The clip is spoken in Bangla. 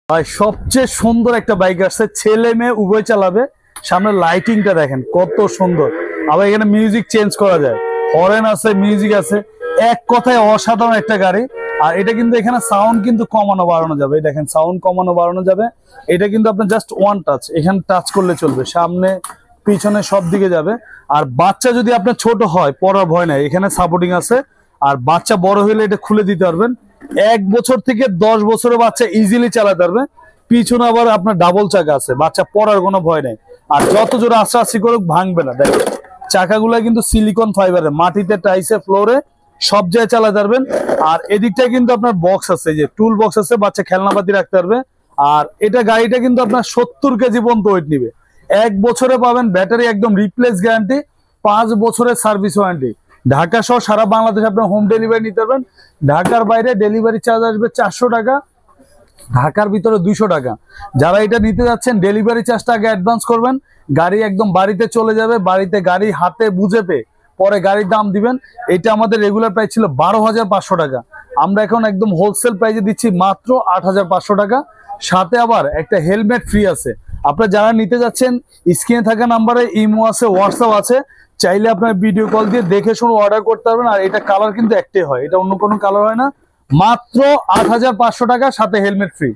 ভাই সবচেয়ে সুন্দর একটা বাইক আসছে, ছেলে মেয়ে উভয় চালাবে। সামনে লাইটিংটা দেখেন কত সুন্দর, আবার এখানে মিউজিক চেঞ্জ করা যায়, হরেন আছে, মিউজিক আছে, এক কথায় অসাধারণ একটা গাড়ি। আর এটা কিন্তু এখানে সাউন্ড কিন্তু কমানো বাড়ানো যাবে, দেখেন সাউন্ড কমানো বাড়ানো যাবে। এটা কিন্তু আপনার জাস্ট ওয়ান টাচ, এখানে টাচ করলে চলবে, সামনে পিছনে সব দিকে যাবে। আর বাচ্চা যদি আপনার ছোট হয় পড়ার ভয় নাই, এখানে সাপোর্টিং আছে। আর বাচ্চা বড় হলে এটা খুলে দিতে পারবেন। 1 বছর থেকে 10 বছরের বাচ্চা ইজিলি চালাতে পারবে। পিছনে আবার আপনার ডাবল চাকা আছে, বাচ্চা পড়ার কোনো ভয় নেই। আর যত জোরে আস্তে আস্তে করুক ভাঙবে না। দেখেন চাকাগুলা কিন্তু সিলিকন ফাইবারের, মাটিতে টাইসে ফ্লোরে সব জায়গায় চালাতে পারবেন। আর এদিকটায় কিন্তু আপনার বক্স আছে, যে টুল বক্স আছে, বাচ্চা খেলনাপাতি রাখতে পারবে। আর এটা গাড়িটা কিন্তু আপনার 70 কেজি পর্যন্ত ওয়েট নিবে। 1 বছরে পাবেন ব্যাটারি একদম রিপ্লেস গ্যারান্টি, 5 বছরের সার্ভিস ওয়ারেন্টি। ঢাকা সহ সারা বাংলাদেশ আপনার হোম ডেলিভারি নিতে পারবেন। ঢাকার বাইরে ডেলিভারি চার্জ আসবে 400 টাকা, ঢাকার ভিতরে 200 টাকা। যারা এটা নিতে যাচ্ছেন ডেলিভারি চার্জটা আগে অ্যাডভান্স করবেন, গাড়ি একদম বাড়িতে চলে যাবে। বাড়িতে গাড়ি হাতে বুঝে পেয়ে পরে গাড়ির দাম দিবেন। এটা আমাদের রেগুলার প্রাইস ছিল 12,500 টাকা, আমরা এখন একদম হোলসেল প্রাইসে দিচ্ছি মাত্র 8,500 টাকা। সাথে আবার একটা হেলমেট ফ্রি আছে। আপনারা যারা নিতে যাচ্ছেন স্ক্রিনে থাকা নাম্বারে ইমো আছে, হোয়াটসঅ্যাপ আছে, চাইলে আপনার ভিডিও কল দিয়ে দেখে শুনে অর্ডার করতে পারবেন। আর এটা কালার কিন্তু একটাই হয়, এটা অন্য কোনো কালার হয় না। মাত্র 8,500 টাকা, সাথে হেলমেট ফ্রি।